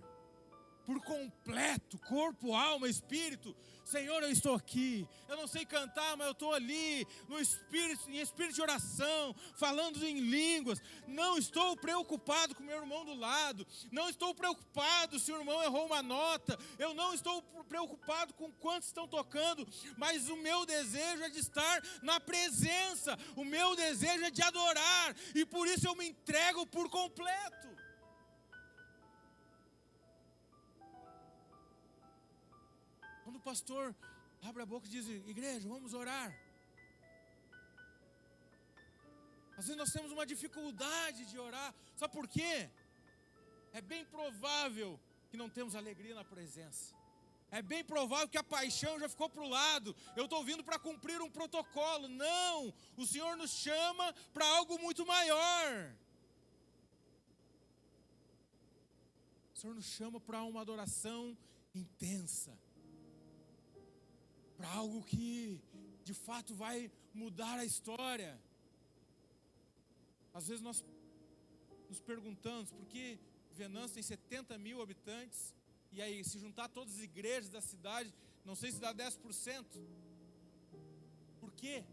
Speaker 2: por completo, corpo, alma, espírito. Senhor, eu estou aqui, eu não sei cantar, mas eu estou ali, no espírito, em espírito de oração, falando em línguas. Não estou preocupado com o meu irmão do lado, não estou preocupado se o irmão errou uma nota, eu não estou preocupado com quantos estão tocando, mas o meu desejo é de estar na presença, o meu desejo é de adorar, e por isso eu me entrego por completo. Quando o pastor abre a boca e diz: igreja, vamos orar, às vezes nós temos uma dificuldade de orar. Sabe por quê? É bem provável que não temos alegria na presença. É bem provável que a paixão já ficou para o lado. Eu estou vindo para cumprir um protocolo. Não, o Senhor nos chama para algo muito maior. O Senhor nos chama para uma adoração intensa, para algo que de fato vai mudar a história. Às vezes nós nos perguntamos por que Venâncio tem 70 mil habitantes, e aí se juntar todas as igrejas da cidade, não sei se dá 10%. Por quê?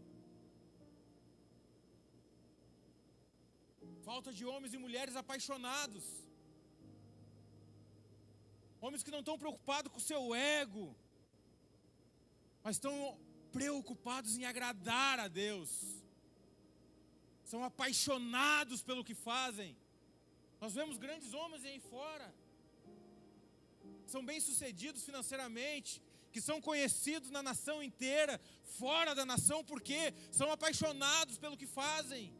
Speaker 2: Falta de homens e mulheres apaixonados, homens que não estão preocupados com o seu ego, mas estão preocupados em agradar a Deus, são apaixonados pelo que fazem. Nós vemos grandes homens aí fora, são bem-sucedidos financeiramente, que são conhecidos na nação inteira, fora da nação, porque são apaixonados pelo que fazem.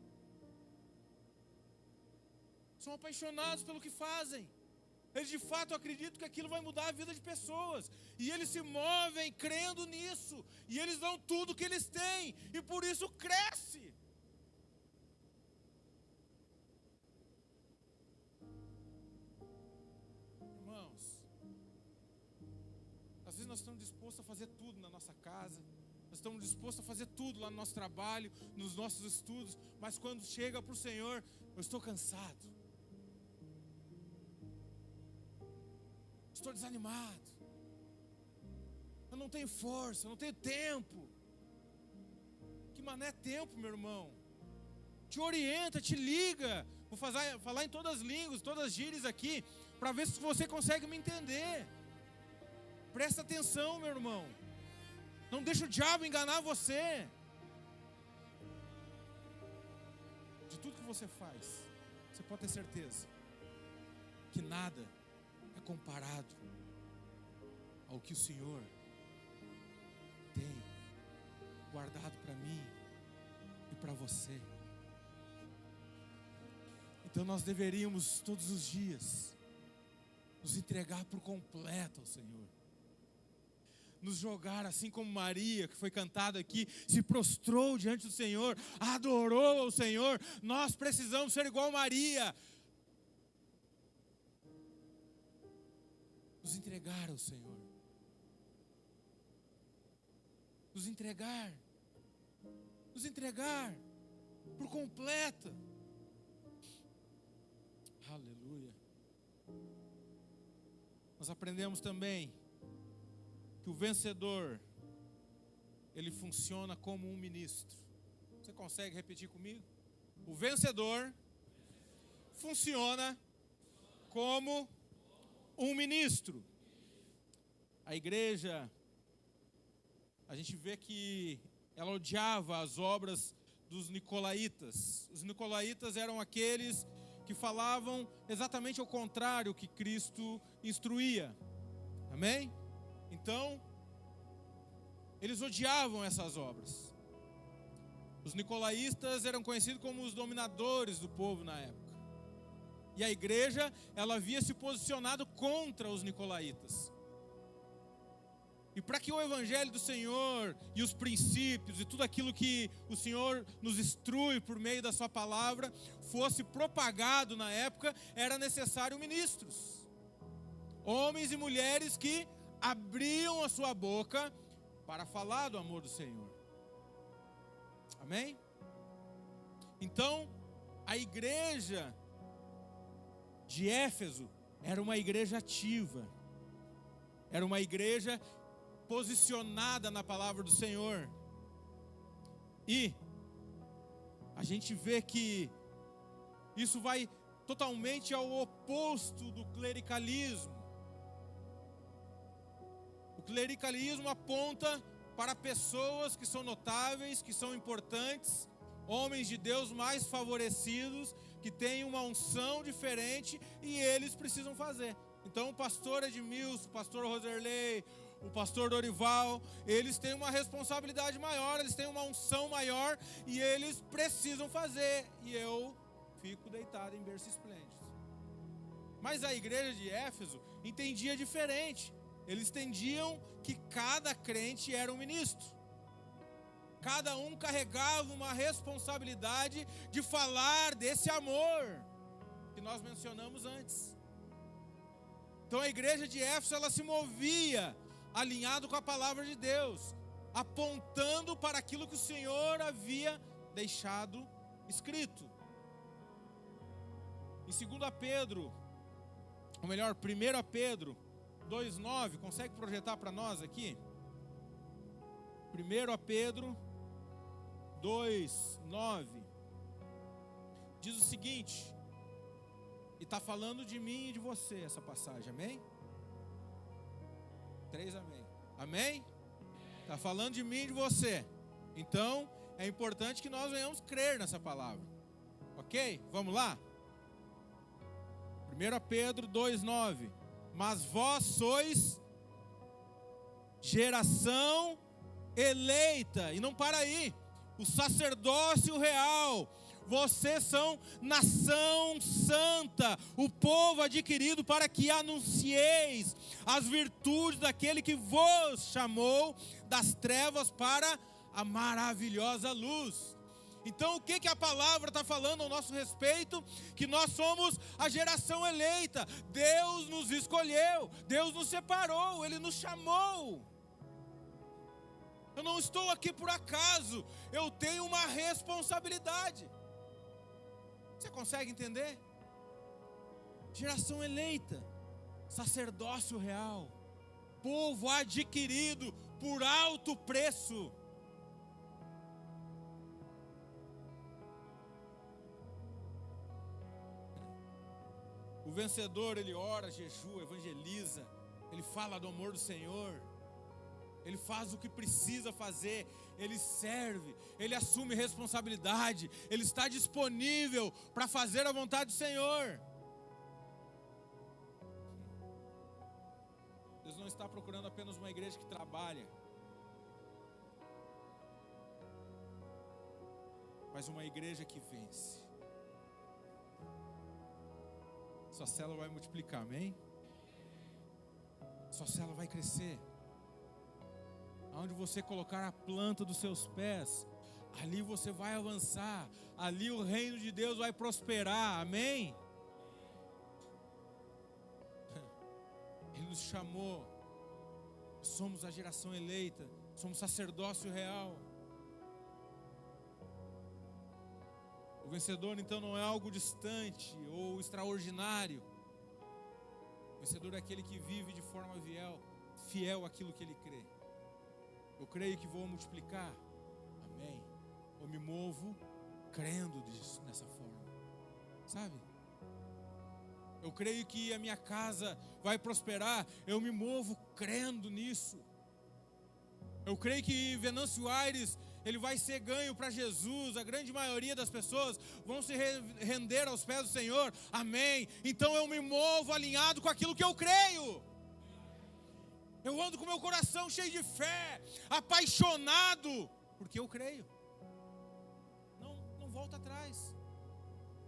Speaker 2: São apaixonados pelo que fazem. Eles de fato acreditam que aquilo vai mudar a vida de pessoas, e eles se movem crendo nisso, e eles dão tudo que eles têm, e por isso cresce. Irmãos, às vezes nós estamos dispostos a fazer tudo na nossa casa, nós estamos dispostos a fazer tudo lá no nosso trabalho, nos nossos estudos, mas quando chega para o Senhor, eu estou cansado, estou desanimado, eu não tenho força, eu não tenho tempo. Que mané tempo, meu irmão? Te orienta, te liga. Vou falar em todas as línguas, todas as gírias aqui, para ver se você consegue me entender. Presta atenção, meu irmão. Não deixa o diabo enganar você. De tudo que você faz, você pode ter certeza que nada é comparado ao que o Senhor tem guardado para mim e para você. Então nós deveríamos todos os dias nos entregar por completo ao Senhor, nos jogar assim como Maria, que foi cantado aqui, se prostrou diante do Senhor, adorou ao Senhor. Nós precisamos ser igual Maria, nos entregar ao Senhor, nos entregar por completo. Aleluia. Nós aprendemos também que o vencedor, ele funciona como um ministro. Você consegue repetir comigo? O vencedor funciona como um ministro. A igreja, a gente vê que ela odiava as obras dos nicolaítas. Os nicolaítas eram aqueles que falavam exatamente ao contrário que Cristo instruía. Amém? Então, eles odiavam essas obras. Os nicolaítas eram conhecidos como os dominadores do povo na época. E a igreja, ela havia se posicionado contra os nicolaítas. E para que o evangelho do Senhor e os princípios e tudo aquilo que o Senhor nos instrui por meio da sua palavra fosse propagado na época, era necessário ministros. Homens e mulheres que abriam a sua boca para falar do amor do Senhor. Amém? Então, a igreja de Éfeso era uma igreja ativa. Era uma igreja posicionada na palavra do Senhor. E a gente vê que isso vai totalmente ao oposto do clericalismo. O clericalismo aponta para pessoas que são notáveis, que são importantes, homens de Deus mais favorecidos, que têm uma unção diferente e eles precisam fazer. Então o pastor Edmilson, o pastor Roserley, o pastor Dorival, eles têm uma responsabilidade maior, eles têm uma unção maior e eles precisam fazer. E eu fico deitado em berço esplêndido. Mas a igreja de Éfeso entendia diferente. Eles entendiam que cada crente era um ministro. Cada um carregava uma responsabilidade de falar desse amor que nós mencionamos antes. Então a igreja de Éfeso, ela se movia alinhado com a palavra de Deus, apontando para aquilo que o Senhor havia deixado escrito. Em 2 Pedro, ou melhor, 1 Pedro 2,9, consegue projetar para nós aqui? 1 Pedro 2,9 diz o seguinte, e está falando de mim e de você essa passagem, amém? 3 amém. Amém? Está falando de mim e de você. Então, é importante que nós venhamos crer nessa palavra. Ok? Vamos lá? 1 Pedro 2,9. Mas vós sois geração eleita. E não para aí. O sacerdócio real. Vocês são nação santa, o povo adquirido para que anuncieis as virtudes daquele que vos chamou das trevas para a maravilhosa luz. Então o que a palavra está falando ao nosso respeito? Que nós somos a geração eleita. Deus nos escolheu, Deus nos separou, Ele nos chamou. Eu não estou aqui por acaso, eu tenho uma responsabilidade. Você consegue entender? Geração eleita, sacerdócio real, povo adquirido por alto preço. O vencedor, ele ora, jejua, evangeliza, ele fala do amor do Senhor, ele faz o que precisa fazer, ele serve, ele assume responsabilidade, ele está disponível para fazer a vontade do Senhor. Deus não está procurando apenas uma igreja que trabalha, mas uma igreja que vence. Sua célula vai multiplicar, amém? Sua célula vai crescer. Aonde você colocar a planta dos seus pés, ali você vai avançar, ali o reino de Deus vai prosperar, amém? Ele nos chamou, somos a geração eleita, somos sacerdócio real. O vencedor então não é algo distante ou extraordinário. O vencedor é aquele que vive de forma fiel àquilo que ele crê. Eu creio que vou multiplicar, amém? Eu me movo crendo dessa forma, sabe? Eu creio que a minha casa vai prosperar, eu me movo crendo nisso. Eu creio que Venâncio Aires, ele vai ser ganho para Jesus, a grande maioria das pessoas vão se render aos pés do Senhor, amém? Então eu me movo alinhado com aquilo que eu creio. Eu ando com meu coração cheio de fé, apaixonado, porque eu creio. Não volto atrás.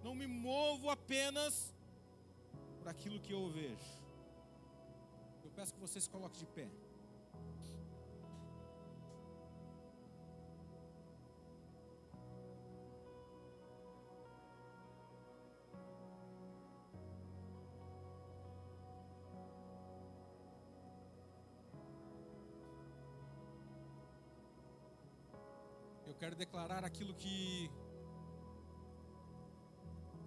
Speaker 2: Não me movo apenas por aquilo que eu vejo. Eu peço que você se coloque de pé. Eu quero declarar aquilo que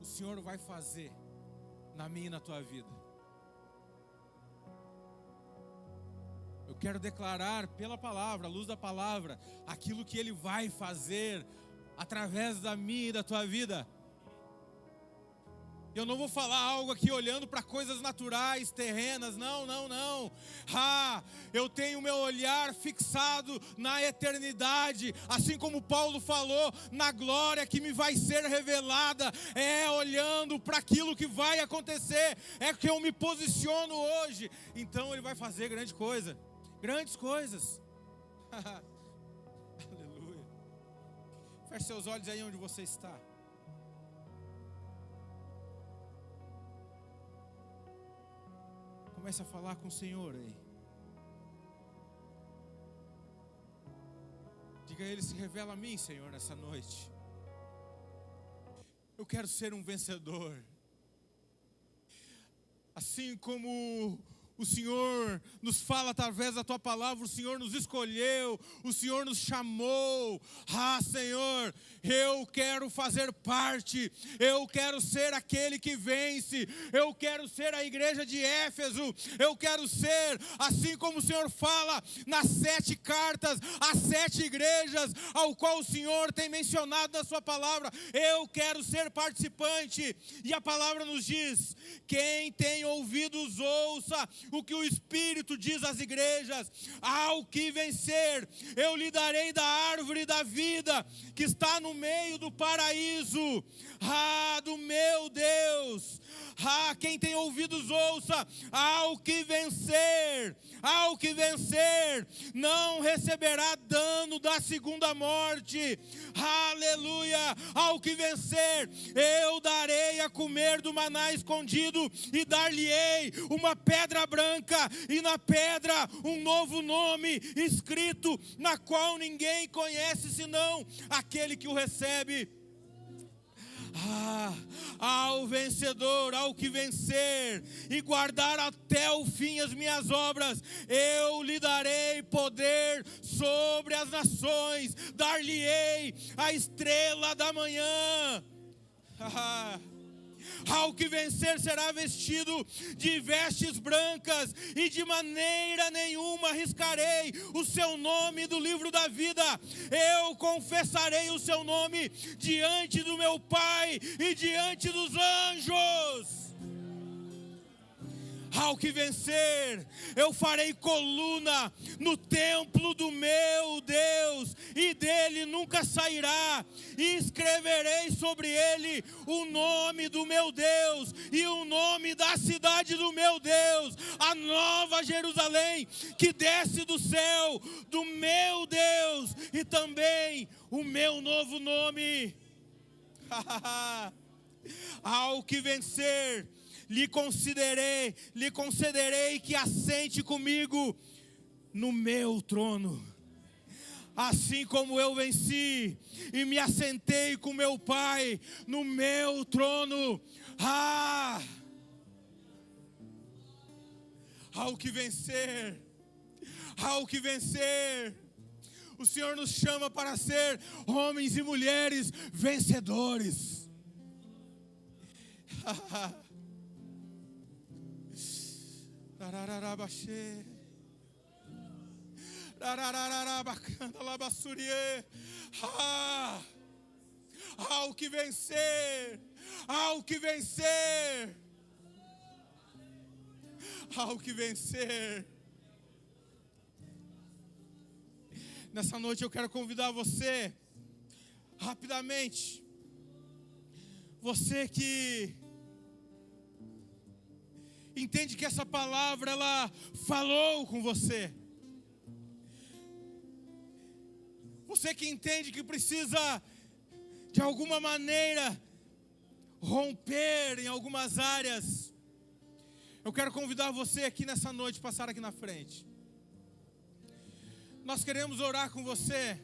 Speaker 2: o Senhor vai fazer na minha e na tua vida. Eu quero declarar pela palavra, à luz da palavra, aquilo que Ele vai fazer através da minha e da tua vida. Eu não vou falar algo aqui olhando para coisas naturais, terrenas, não. Eu tenho meu olhar fixado na eternidade, assim como Paulo falou, na glória que me vai ser revelada, olhando para aquilo que vai acontecer, que eu me posiciono hoje. Então Ele vai fazer grandes coisas. Aleluia. Feche seus olhos aí onde você está. Comece a falar com o Senhor aí. Diga a Ele: se revela a mim, Senhor, nessa noite. Eu quero ser um vencedor. Assim como o Senhor nos fala através da Tua palavra, o Senhor nos escolheu, o Senhor nos chamou. Senhor, eu quero fazer parte, eu quero ser aquele que vence, eu quero ser a igreja de Éfeso, eu quero ser, assim como o Senhor fala nas 7 cartas, as 7 igrejas, ao qual o Senhor tem mencionado na sua palavra. Eu quero ser participante, e a palavra nos diz: quem tem ouvidos ouça o que o Espírito diz às igrejas. Ao que vencer, eu lhe darei da árvore da vida, que está no meio do paraíso. Do meu Deus. Quem tem ouvidos ouça. Ao que vencer, não receberá dano da segunda morte. Aleluia. Ao que vencer, eu darei a comer do maná escondido, e dar-lhe-ei uma pedra branca, e na pedra um novo nome escrito, na qual ninguém conhece senão aquele que o recebe. Ao vencedor, ao que vencer e guardar até o fim as minhas obras, eu lhe darei poder sobre as nações, dar-lhe-ei a estrela da manhã. Ao que vencer será vestido de vestes brancas, e de maneira nenhuma riscarei o seu nome do livro da vida. Eu confessarei o seu nome diante do meu Pai e diante dos anjos. Ao que vencer, eu farei coluna no templo do meu Deus, e dele nunca sairá, e escreverei sobre ele o nome do meu Deus, e o nome da cidade do meu Deus, a nova Jerusalém, que desce do céu do meu Deus, e também o meu novo nome. Ao que vencer, lhe concederei que assente comigo no meu trono, assim como eu venci e me assentei com meu Pai no meu trono. Ao que vencer, o Senhor nos chama para ser homens e mulheres vencedores. Ao que vencer, ao que vencer, ao que vencer. Nessa noite eu quero convidar você, rapidamente, você que entende que essa palavra, ela falou com você. Você que entende que precisa, de alguma maneira, romper em algumas áreas. Eu quero convidar você aqui nessa noite, passar aqui na frente. Nós queremos orar com você.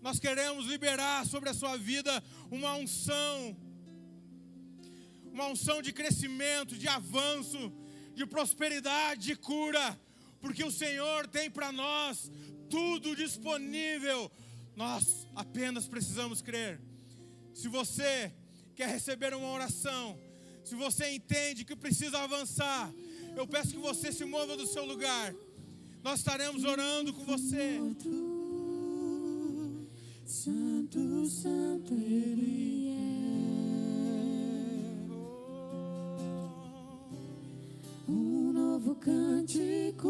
Speaker 2: Nós queremos liberar sobre a sua vida uma unção de crescimento, de avanço, de prosperidade, de cura, porque o Senhor tem para nós tudo disponível. Nós apenas precisamos crer. Se você quer receber uma oração, se você entende que precisa avançar, eu peço que você se mova do seu lugar. Nós estaremos orando com você.
Speaker 1: Santo, santo Ele é. Um novo cântico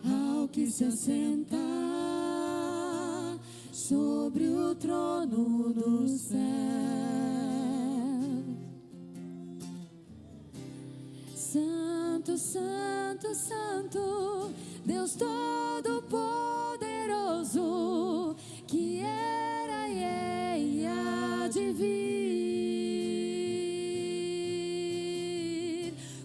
Speaker 1: ao que se assenta sobre o trono do céu. Santo, santo, santo, Deus Todo-Poderoso, que era e é e há de vir.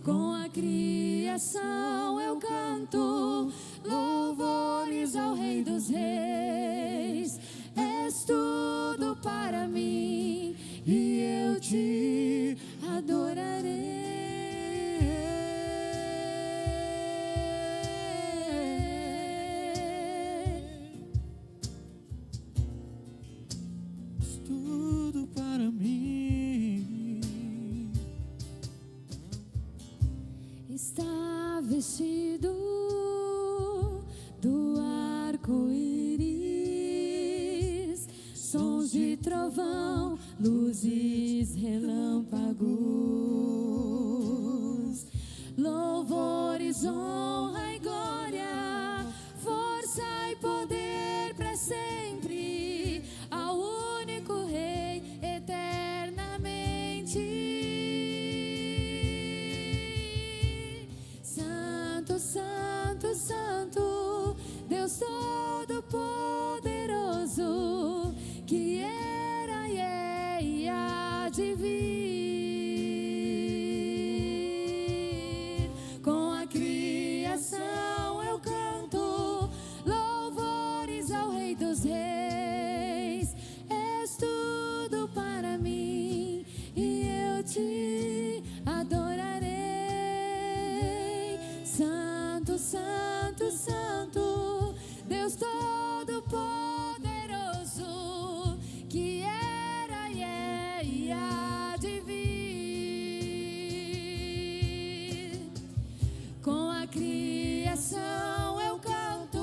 Speaker 1: Com a criação eu canto louvores ao Rei dos Reis. És tudo para mim e eu te adorarei. Está vestido do arco-íris, sons de trovão, luzes, relâmpagos, louvores, honra e glória, força e poder para sempre, ao único Rei eternamente. Santo, santo, Deus Todo-Poderoso, que era e é e há de vir. Com a criação eu canto louvores ao Rei dos Reis. És tudo para mim e eu te adorarei. Santo, santo, santo, Deus Todo-Poderoso, que era e é e há de vir. Com a criação eu canto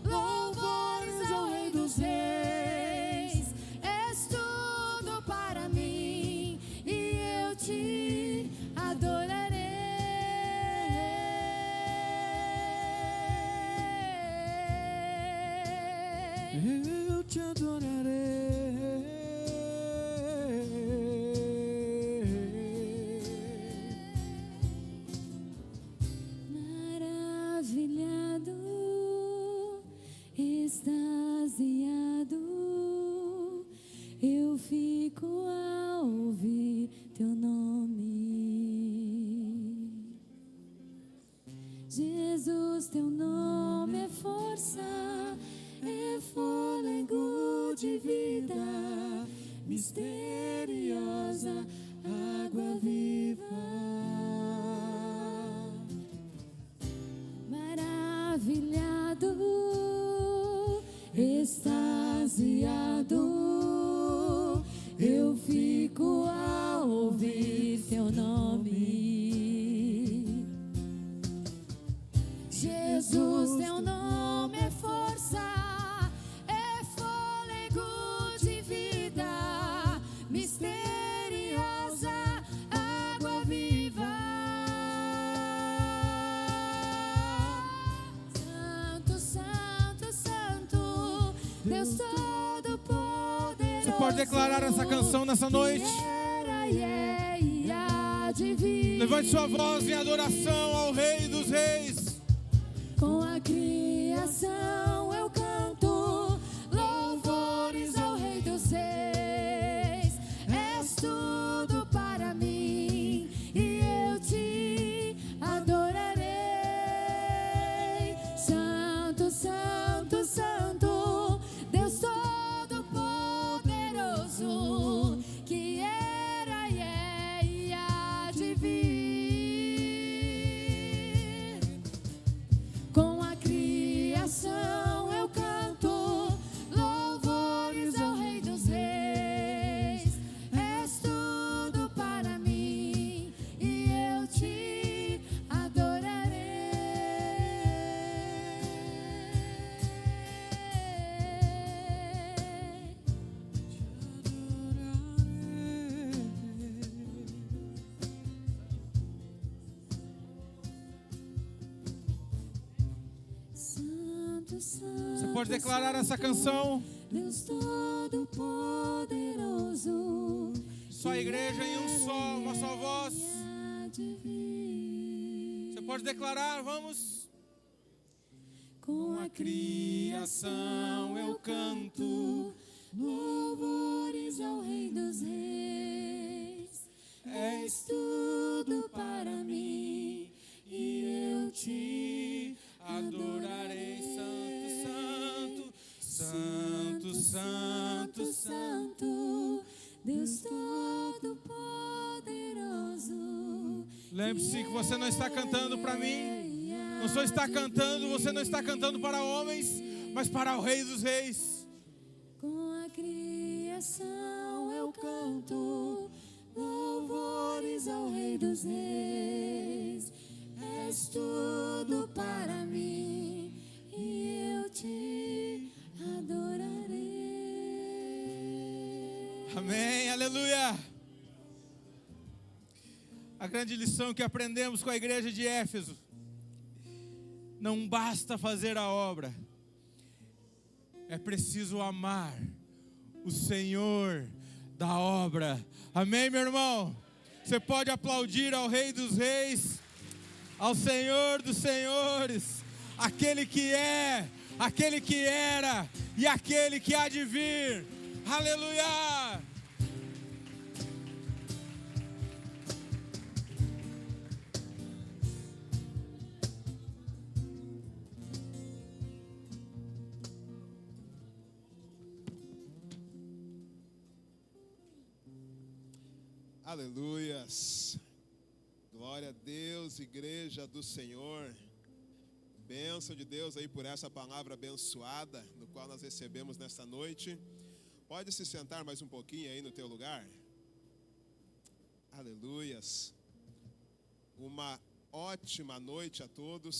Speaker 1: louvores ao Rei dos Reis. És tudo para mim e eu te adorarei.
Speaker 3: Eu te adorarei.
Speaker 1: Maravilhado, extasiado, eu fico ao ouvir teu nome. Jesus, teu nome é força, é fôlego de vida, misteriosa água viva. Maravilhado, extasiado, eu fico ao ouvir teu nome. Jesus, teu nome é força, é fôlego de vida, misteriosa água viva. Santo, santo, santo, Deus Todo-Poderoso.
Speaker 2: Você pode declarar essa canção nessa noite?
Speaker 1: Que era e é e há há de vir.
Speaker 2: Levante sua voz em adoração ao Rei dos Reis.
Speaker 1: Com a criação eu canto louvores ao Rei dos Reis. És tudo para mim e eu te adorarei. Santo, santo, santo, Deus Todo-Poderoso, que era e é e há de vir. Com a criação eu canto louvores ao Rei dos Reis. És tudo para mim e eu te adorarei. Santo, santo,
Speaker 2: Você pode declarar essa canção?
Speaker 1: Deus Todo-Poderoso,
Speaker 2: Só a igreja em uma só voz.
Speaker 1: há de vir.
Speaker 2: Você pode declarar, vamos.
Speaker 1: Com a criação eu canto louvores ao Rei dos Reis. És tudo para mim e eu te
Speaker 2: Adorarei, santo, santo, santo, santo, santo.
Speaker 1: Deus Todo-Poderoso.
Speaker 2: Lembre-se que você não está cantando para mim. Não só está cantando, você não está cantando para homens, mas para o Rei dos Reis.
Speaker 1: Com a criação eu canto louvores ao Rei dos Reis. És tudo para mim e eu te adorarei.
Speaker 2: Amém, aleluia. A grande lição que aprendemos com a igreja de Éfeso: não basta fazer a obra, é preciso amar o Senhor da obra. Amém, meu irmão? Você pode aplaudir ao Rei dos Reis, ao Senhor dos Senhores, aquele que é, aquele que era e aquele que há de vir. Aleluia!
Speaker 4: Aleluias, glória a Deus, igreja do Senhor, bênção de Deus aí por essa palavra abençoada, no qual nós recebemos nesta noite. Pode se sentar mais um pouquinho aí no teu lugar. Aleluias, uma ótima noite a todos,